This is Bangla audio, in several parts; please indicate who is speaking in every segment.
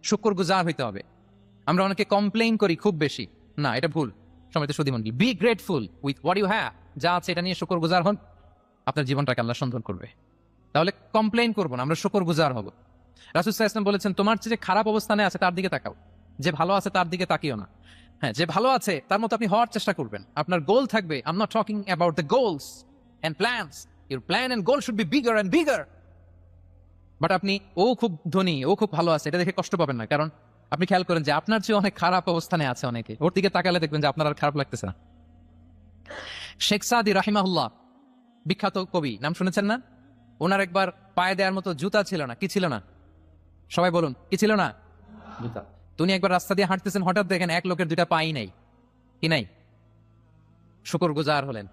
Speaker 1: শুকরগুজার হইতে হবে। আমরা অনেকে কমপ্লেইন করি খুব বেশি, না এটা ভুল। সম্মানিত সুধীমণ্ডলী, be grateful with what you have. যা আছে এটা নিয়ে শুকরগুজার হন, আপনার জীবনটাকে আল্লাহ সুন্দর করবে। তাহলে কমপ্লেইন করবো না, আমরা শুকরগুজার হব। রাসূল সাল্লাল্লাহু আলাইহি ওয়াসাল্লাম বলেছেন, তোমার যে খারাপ অবস্থানে আছে তার দিকে তাকাও, যে ভালো আছে তার দিকে তাকিও না। হ্যাঁ, যে ভালো আছে তার মতো আপনি হওয়ার চেষ্টা করবেন। আপনার গোল থাকবে, I am not talking about the goals and plans, your plan and goal should be bigger and bigger. But আপনি ও খুব ধনী, ও খুব ভালো আছে এটা দেখে কষ্ট পাবেন না, কারণ আপনি খেয়াল করেন যে আপনার চেয়ে অনেক খারাপ অবস্থানে আছে অনেকে, ওর দিকে তাকালে দেখবেন যে আপনার আর খারাপ লাগতেছে না। শেখ সাদি রাহিমাহুল্লাহ, বিখ্যাত কবি, নাম শুনেছেন না? ওনার একবার পায়ে দেওয়ার মতো জুতা ছিল না। কি ছিল না? সবাই বলুন, কি ছিল না? জুতা। উনি একবার রাস্তা দিয়ে হাঁটতেছেন, হঠাৎ দেখেন এক লোকের দুইটা পাই নাই। কি নাই? শুকরগুজার হলেন,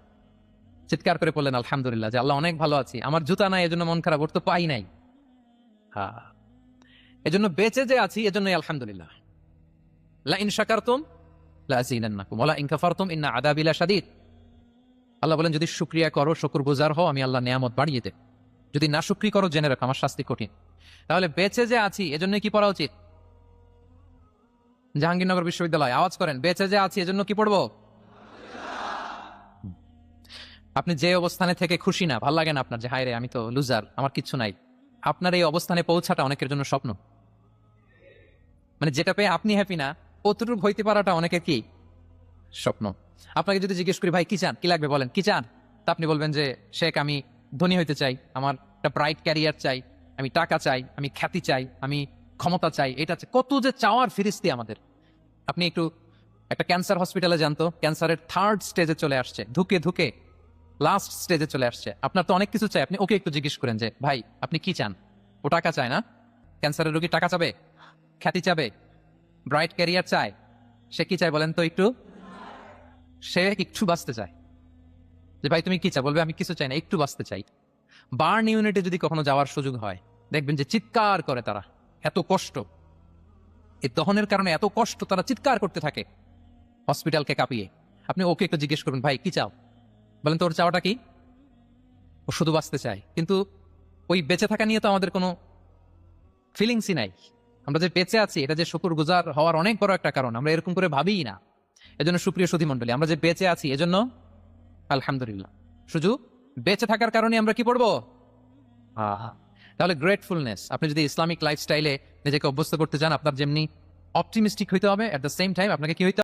Speaker 1: চিৎকার করে বললেন আলহামদুলিল্লাহ, যে আল্লাহ অনেক ভালো আছি, আমার জুতা নাই এজন্য মন খারাপ, ওর তো পাই নাই। হ্যাঁ, এজন্য বেঁচে যে আছি এজন্যই আলহামদুলিল্লাহ। লা ইন শাকারতুম লা আযীদান্নাকুম ওয়া লা ইন কাফারতুম ইন্না আযাবি লাশাদীদ। আল্লাহ বলেন, যদি শুকরিয়া করো, শুকরগুজার হও, আমি আল্লাহ নিয়ামত বাড়িয়ে দেব। যদি না শুকরি করো, জেনে রাখো আমার শাস্তি কঠিন। তাহলে বেঁচে যে আছি এজন্য কি পড়া উচিত? জাহাঙ্গীরনগর বিশ্ববিদ্যালয়, আওয়াজ করেন, বেঁচে যে আছি এজন্য কি পড়বো? আপনি যে অবস্থানে থেকে খুশি না, ভাল লাগে না আপনার, যে হায় রে আমি তো লুজার, আমার কিচ্ছু নাই, আপনার এই অবস্থানে পৌঁছাটা অনেকের জন্য স্বপ্ন। মানে যেটা পেয়ে আপনি হ্যাপি না, অতটুকু হইতে পারাটা অনেকের কি স্বপ্ন। আপনাকে যদি জিজ্ঞেস করি, ভাই কি চান, কি লাগবে বলেন, কি চান? তা আপনি বলবেন যে শেখ, আমি ধনী হইতে চাই, আমার একটা ব্রাইট ক্যারিয়ার চাই, আমি টাকা চাই, আমি খ্যাতি চাই, আমি ক্ষমতা চাই, এটা চাই। কত যে চাওয়ার ফিরিস্তি আমাদের। আপনি একটু একটা ক্যান্সার হসপিটালে যান তো, ক্যান্সারের থার্ড স্টেজে চলে আসছে, ধুকে ধুকে লাস্ট স্টেজে চলে আসছে। আপনার তো অনেক কিছু চাই, আপনি ওকে একটু জিজ্ঞেস করেন যে ভাই আপনি কি চান? ও টাকা চায় না? ক্যান্সারের রোগী টাকা চাবে, খ্যাতি চাবে, ব্রাইট ক্যারিয়ার চায়। সে কি চায় বলেন তো একটু? সে একটু বাঁচতে চায়। যে ভাই তুমি কি চাও? বলবে আমি কিছু চাই না, একটু বাঁচতে চাই। বার্ন ইউনিটে যদি কখনো যাওয়ার সুযোগ হয়, দেখবেন যে চিৎকার করে তারা, এত কষ্ট, এই দহনের কারণে এত কষ্ট, তারা চিৎকার করতে থাকে হসপিটালকে কাঁপিয়ে। আপনি ওকে একটু জিজ্ঞেস করুন, ভাই কি চাও? বলেন তো ওর চাওয়াটা কি? ও শুধু বাঁচতে চায়। কিন্তু ওই বেঁচে থাকা নিয়ে তো আমাদের কোনো ফিলিংসই নাই। আমরা যে বেঁচে আছি এটা যে শুকরগুজার হওয়ার অনেক বড় একটা কারণ, আমরা এরকম করে ভাবিই না। এজন্য সুপ্রিয় সুধী মণ্ডলী, আমরা যে বেঁচে আছি এজন্য আলহামদুলিল্লাহ। শুধু বেঁচে থাকার কারণে আমরা কি পড়বো? তাহলে গ্রেটফুলনেস, আপনি যদি ইসলামিক লাইফস্টাইলে নিজেকে অভ্যস্ত করতে চান, আপনার যেমনি অপটিমিস্টিক হইতে হবে, এট দ্য সেম টাইম আপনাকে কি হইতে হবে?